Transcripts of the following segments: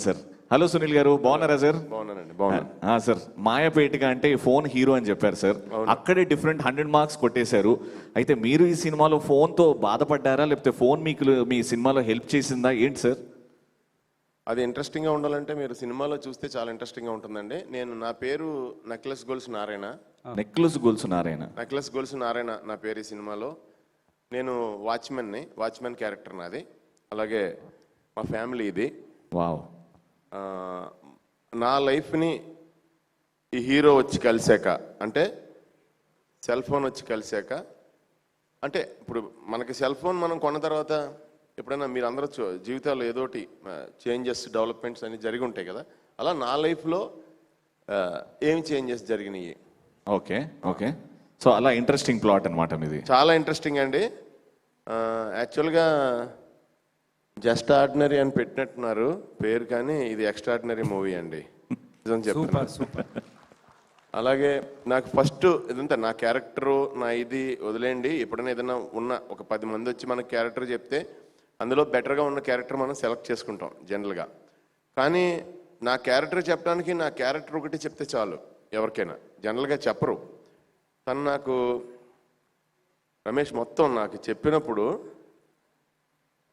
Sir. Hello Sunil గారు, బాగున్నారా sir? బాగున్నానండి, బాగున్నాను సార్. పెటిక అంటే ఫోన్ హీరో అని చెప్పారు సార్. అక్కడే డిఫరెంట్ 100 మార్క్స్ కొట్టేశారు. అయితే మీరు ఈ సినిమాలో ఫోన్తో బాధపడ్డారా, లేకపోతే ఫోన్ మీకు మీ సినిమాలో హెల్ప్ చేసిందా, ఏంటి సార్? అది ఇంట్రెస్టింగ్గా ఉండాలంటే మీరు సినిమాలో చూస్తే చాలా ఇంట్రెస్టింగ్గా ఉంటుందండి. నా పేరు necklace goals Narayana. Necklace goals Narayana నా పేరు ఈ సినిమాలో. నేను వాచ్మెన్ క్యారెక్టర్ నాది. అలాగే మా ఫ్యామిలీ ఇది. వావ్. నా లైఫ్ని ఈ హీరో వచ్చి కలిసాక, అంటే సెల్ ఫోన్ వచ్చి కలిసాక, అంటే ఇప్పుడు మనకి సెల్ ఫోన్ మనం కొన్న తర్వాత ఎప్పుడైనా మీరు అందరూ జీవితాల్లో ఏదోటి చేంజెస్, డెవలప్మెంట్స్ అన్ని జరిగి ఉంటాయి కదా. అలా నా లైఫ్లో ఏం చేంజెస్ జరిగినాయి. Okay okay. సో అలా ఇంట్రెస్టింగ్ ప్లాట్ అనమాట మీది. చాలా ఇంట్రెస్టింగ్ అండి. యాక్చువల్గా జస్ట్ ఆర్డినరీ అని పెట్టినట్టున్నారు పేరు, కానీ ఇది ఎక్స్ట్రాడినరీ మూవీ అండి, నిజం చెప్తాను. అలాగే నాకు ఫస్ట్ ఇదంతా నా క్యారెక్టరు, నా ఇది వదిలేండి. ఎప్పుడైనా ఏదైనా ఉన్న ఒక 10 మంది వచ్చి మనకు క్యారెక్టర్ చెప్తే అందులో బెటర్గా ఉన్న క్యారెక్టర్ మనం సెలెక్ట్ చేసుకుంటాం జనరల్గా. కానీ నా క్యారెక్టర్ చెప్పడానికి నా క్యారెక్టర్ ఒకటి చెప్తే చాలు ఎవరికైనా, జనరల్గా చెప్పరు. తను నాకు రమేష్ మొత్తం నాకు చెప్పినప్పుడు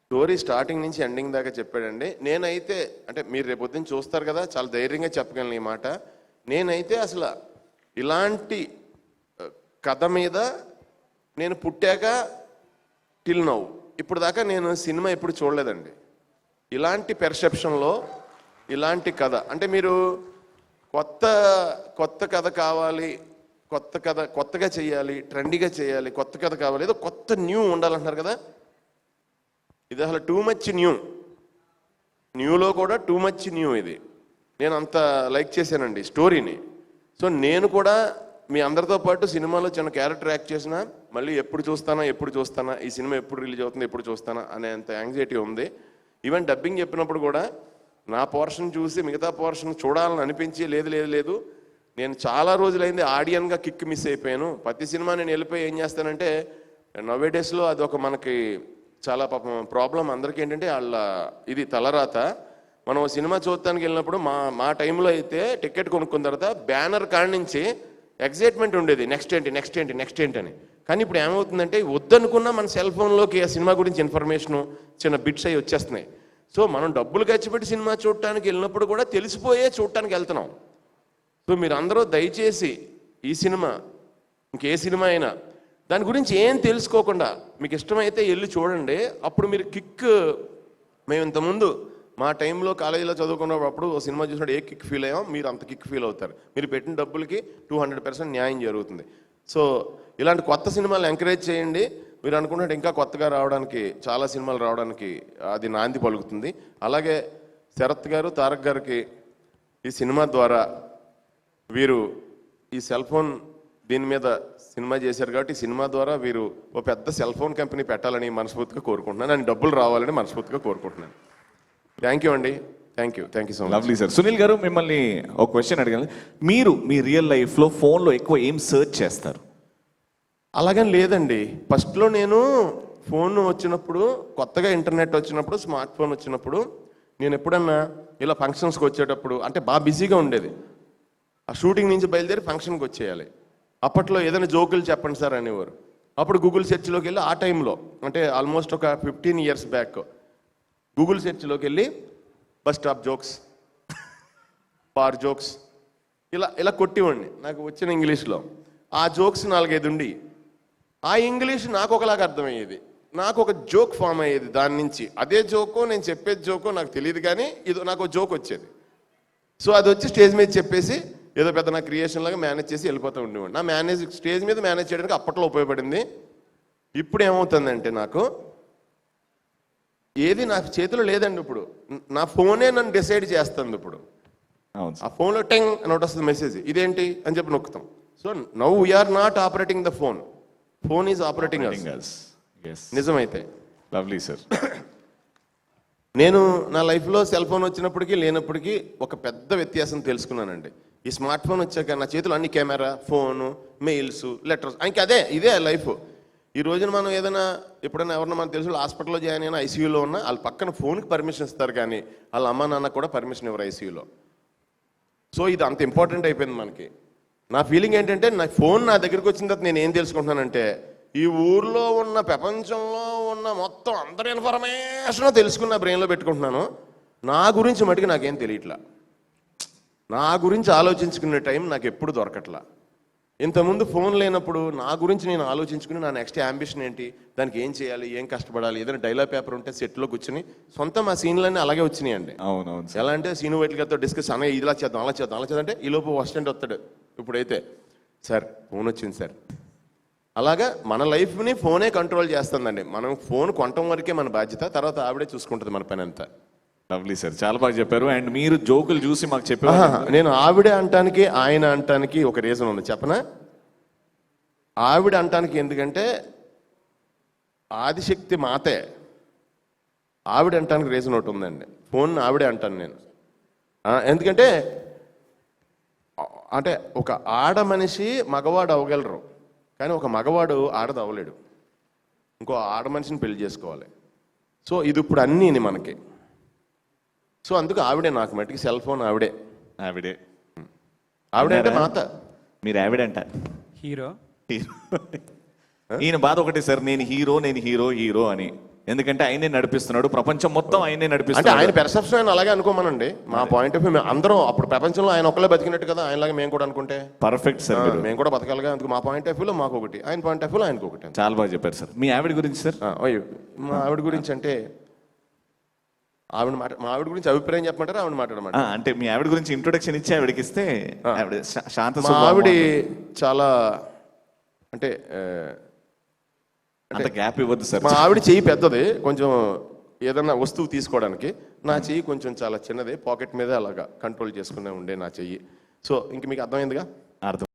స్టోరీ స్టార్టింగ్ నుంచి ఎండింగ్ దాకా చెప్పాడండి. నేనైతే అంటే మీరు రేపు పొద్దున్న చూస్తారు కదా, చాలా ధైర్యంగా చెప్పగలను ఈ మాట. నేనైతే అసలు ఇలాంటి కథ మీద నేను పుట్టాక టిల్ నౌ ఇప్పుడు దాకా నేను సినిమా ఎప్పుడు చూడలేదండి. ఇలాంటి పెర్సెప్షన్లో ఇలాంటి కథ అంటే మీరు కొత్త కథ కావాలి, కొత్తగా చేయాలి, ట్రెండీగా చేయాలి, కొత్త కథ కావాలి, ఏదో కొత్త న్యూ ఉండాలంటున్నారు కదా. ఇది అసలు టూ మచ్ న్యూలో కూడా టూ మచ్ న్యూ. ఇది నేను అంత లైక్ చేశానండి స్టోరీని. సో నేను కూడా మీ అందరితో పాటు సినిమాలో చిన్న క్యారెక్టర్ యాక్ట్ చేసిన మళ్ళీ ఎప్పుడు చూస్తానా, ఈ సినిమా ఎప్పుడు రిలీజ్ అవుతుంది, ఎప్పుడు చూస్తానా అనేంత యాంగ్జైటీ ఉంది. ఈవెన్ డబ్బింగ్ చెప్పినప్పుడు కూడా నా పోర్షన్ చూసి మిగతా పోర్షన్ చూడాలని అనిపించి లేదు నేను చాలా రోజులైంది ఆడియన్గా కిక్ మిస్ అయిపోయాను. ప్రతి సినిమా నేను వెళ్ళిపోయి ఏం చేస్తానంటే, నవ్వే డేస్లో అదొక మనకి చాలా పాపం ప్రాబ్లం అందరికీ ఏంటంటే వాళ్ళ ఇది తలరాత. మనం సినిమా చూడటానికి వెళ్ళినప్పుడు మా టైంలో అయితే టికెట్ కొనుక్కున్న తర్వాత బ్యానర్ కాడి నుంచి ఎగ్జైట్మెంట్ ఉండేది, నెక్స్ట్ ఏంటి అని. కానీ ఇప్పుడు ఏమవుతుందంటే వద్దనుకున్నా మన సెల్ ఫోన్లోకి ఆ సినిమా గురించి ఇన్ఫర్మేషను చిన్న బిట్స్ అవి వచ్చేస్తున్నాయి. సో మనం డబ్బులు ఖర్చు పెట్టి సినిమా చూడటానికి వెళ్ళినప్పుడు కూడా తెలిసిపోయే చూడటానికి వెళ్తున్నాం. సో మీరు అందరూ దయచేసి ఈ సినిమా ఇంకే సినిమా అయినా దాని గురించి ఏం తెలుసుకోకుండా మీకు ఇష్టమైతే వెళ్ళి చూడండి. అప్పుడు మీరు కిక్, మేము ఇంతకుముందు మా టైంలో కాలేజీలో చదువుకున్నప్పుడు ఓ సినిమా చూసినప్పుడు ఏ కిక్ ఫీల్ అయ్యామో మీరు అంత కిక్ ఫీల్ అవుతారు. మీరు పెట్టిన డబ్బులకి 200% న్యాయం జరుగుతుంది. సో ఇలాంటి కొత్త సినిమాలు ఎంకరేజ్ చేయండి. మీరు అనుకున్నట్టు ఇంకా కొత్తగా రావడానికి, చాలా సినిమాలు రావడానికి అది నాంది పలుకుతుంది. అలాగే శరత్ గారు, తారక్ గారికి ఈ సినిమా ద్వారా వీరు ఈ సెల్ ఫోన్ దీని మీద సినిమా చేశారు కాబట్టి ఈ సినిమా ద్వారా వీరు ఓ పెద్ద సెల్ ఫోన్ కంపెనీ పెట్టాలని మనస్ఫూర్తిగా కోరుకుంటున్నాను. అని డబ్బులు రావాలని మనస్ఫూర్తిగా కోరుకుంటున్నాను. థ్యాంక్ యూ అండి. Thank you so much. Lovely sir. Sunil గారు, మిమ్మల్ని ఒక క్వశ్చన్ అడగాలి. మీరు మీ రియల్ లైఫ్లో ఫోన్లో ఎక్కువ ఏం సర్చ్ చేస్తారు? అలాగని లేదండి. ఫస్ట్లో నేను ఫోన్ వచ్చినప్పుడు, కొత్తగా ఇంటర్నెట్ వచ్చినప్పుడు, స్మార్ట్ ఫోన్ వచ్చినప్పుడు, నేను ఎప్పుడన్నా ఇలా ఫంక్షన్స్కి వచ్చేటప్పుడు అంటే బాగా బిజీగా ఉండేది. ఆ షూటింగ్ నుంచి బయలుదేరి ఫంక్షన్కి వచ్చేయాలి. అప్పట్లో ఏదైనా జోకులు చెప్పండి సార్ అనేవారు. అప్పుడు గూగుల్ సెర్చ్లోకి వెళ్ళి ఆ టైంలో అంటే ఆల్మోస్ట్ ఒక 15 years బ్యాక్ గూగుల్ సెర్చ్లోకి వెళ్ళి bus stop jokes, bar jokes ఇలా కొట్టివ్వండి నాకు వచ్చిన ఇంగ్లీష్లో. ఆ జోక్స్ 4-5 ఉండి ఆ ఇంగ్లీష్ నాకు ఒకలాగా అర్థమయ్యేది, నాకు ఒక జోక్ ఫామ్ అయ్యేది. దాని నుంచి అదే జోకో నేను చెప్పేది జోకో నాకు తెలియదు, కానీ ఇది నాకు జోక్ వచ్చేది. సో అది వచ్చి స్టేజ్ మీద చెప్పేసి ఏదో పెద్ద నా క్రియేషన్ లాగా మేనేజ్ చేసి వెళ్ళిపోతూ ఉండేవాడు. నా స్టేజ్ మీద మేనేజ్ చేయడానికి అప్పట్లో ఉపయోగపడింది. ఇప్పుడు ఏమవుతుందంటే నాకు ఏది నాకు చేతిలో లేదండి. ఇప్పుడు నా ఫోనే నన్ను డిసైడ్ చేస్తుంది. ఇప్పుడు ఆ ఫోన్లో టెంగ్ అని ఒకటి వస్తుంది మెసేజ్, ఇదేంటి అని చెప్పి నొక్కుతాం. So now we are not operating the phone is operating us. నిజమైతే లవ్లీ సార్. నేను నా లైఫ్లో సెల్ ఫోన్ వచ్చినప్పటికీ లేనప్పటికీ ఒక పెద్ద వ్యత్యాసం తెలుసుకున్నానండి. ఈ స్మార్ట్ ఫోన్ వచ్చాక నా చేతిలో అన్ని కెమెరా, ఫోను, మెయిల్స్, లెటర్స్, ఇంక ఇదే లైఫ్. ఈ రోజున మనం ఏదైనా ఎప్పుడైనా ఎవరన్నా మనకు తెలుసు హాస్పిటల్లో జాయిన్ అయినా ఐసీయూలో ఉన్నా వాళ్ళ పక్కన ఫోన్కి పర్మిషన్ ఇస్తారు, కానీ వాళ్ళ అమ్మ నాన్న కూడా పర్మిషన్ ఇవ్వరు ఐసీయూలో. సో ఇది అంత ఇంపార్టెంట్ అయిపోయింది మనకి. నా ఫీలింగ్ ఏంటంటే, నా ఫోన్ నా దగ్గరికి వచ్చిన తర్వాత నేను ఏం తెలుసుకుంటున్నానంటే, ఈ ఊర్లో ఉన్న ప్రపంచంలో ఉన్న మొత్తం అందరి ఇన్ఫర్మేషన్ తెలుసుకున్న బ్రెయిన్లో పెట్టుకుంటున్నాను. నా గురించి మటుకు నాకేం తెలియట్లా. నా గురించి ఆలోచించుకునే టైం నాకు ఎప్పుడు దొరకట్లా. ఇంతకుముందు ఫోన్ లేనప్పుడు నా గురించి నేను ఆలోచించుకుని నా నెక్స్ట్ యాంబిషన్ ఏంటి, దానికి ఏం చేయాలి, ఏం కష్టపడాలి, ఏదైనా డైలాగ్ పేపర్ ఉంటే సెట్లో కూర్చొని సొంతం ఆ సీన్లన్నీ అలాగే వచ్చినాయండి. అవునవును. ఎలా అంటే సీను వైట్ల గారితో డిస్కస్ అనే ఇలా చేద్దాం అలా చేద్దాం అలా చేద్దాం అంటే ఈ లోపు అసిస్టెంట్ వస్తాడు. ఇప్పుడైతే సార్ ఫోన్ వచ్చింది సార్. అలాగా మన లైఫ్ని ఫోనే కంట్రోల్ చేస్తుందండి. మనం ఫోన్ కొనటం వరకే మన బాధ్యత, తర్వాత ఆవిడే చూసుకుంటుంది మన పని అంతా. లవ్లీ సార్, చాలా బాగా చెప్పారు. అండ్ మీరు జోకులు చూసి మాకు చెప్పారు. నేను ఆవిడే అంటానికి ఆయన అంటానికి ఒక రీజన్ ఉంది, చెప్పనా? ఆవిడ అంటానికి ఎందుకంటే ఆదిశక్తి మాతే. ఆవిడ అంటానికి రీజన్ ఒకటి ఉందండి. ఫోన్ ఆవిడే అంటాను నేను. ఎందుకంటే అంటే ఒక ఆడ మనిషి మగవాడు అవ్వగలరు, కానీ ఒక మగవాడు ఆడది అవ్వలేడు. ఇంకో ఆడ మనిషిని పెళ్లి చేసుకోవాలి. సో ఇది ఇప్పుడు అన్నీ మనకి. సో అందుకు ఆవిడే నాకు మట్టికి సెల్ ఫోన్ ఆవిడే. ఆవిడే అంటే మాత. మీరు ఆవిడంట హీరో. ఈయన బాధ ఒకటే సార్, నేను హీరో అని. ఎందుకంటే ఆయనే నడిపిస్తున్నాడు, ప్రపంచం మొత్తం ఆయనే అంటే నడిపిస్తున్నాడు. ఆయన పెర్సెప్షన్ ఆయన అలాగే అనుకోమనండి. మా పాయింట్ ఆఫ్ వ్యూ అందరం అప్పుడు ప్రపంచంలో ఆయన ఒక్కలే బతికినట్టు కదా, ఆయనలాగా మేము కూడా అనుకుంటే పర్ఫెక్ట్ సార్. మేము కూడా బతకాలిగా. అందుకు మా పాయింట్ ఆఫ్ వ్యూలో మాకు ఒకటి, ఆయన పాయింట్ ఆఫ్ వ్యూలో ఆయనకు ఒకటి. చాలా బాగా చెప్పారు సార్. మీ ఆవిడ గురించి సార్? మా ఆవిడ గురించి అంటే మా ఆవిడ గురించి అభిప్రాయం చెప్పమంటారా, ఆవిడ మాట్లాడమంటారా? అంటే మీ ఆవిడ గురించి ఇంట్రొడక్షన్ ఇచ్చి ఆవిడకి ఇస్తే. ఆవిడ శాంత మా ఆవిడ చాలా అంటే అంత గ్యాప్ ఇవ్వద్దు సార్. మా ఆవిడ చెయ్యి పెద్దది, కొంచెం ఏదన్నా వస్తువు తీసుకోవడానికి. నా చెయ్యి కొంచెం చాలా చిన్నది, పాకెట్ మీద అలాగా కంట్రోల్ చేసుకునే ఉండే నా చెయ్యి. సో ఇంక మీకు అర్థమైందిగా. అర్థం.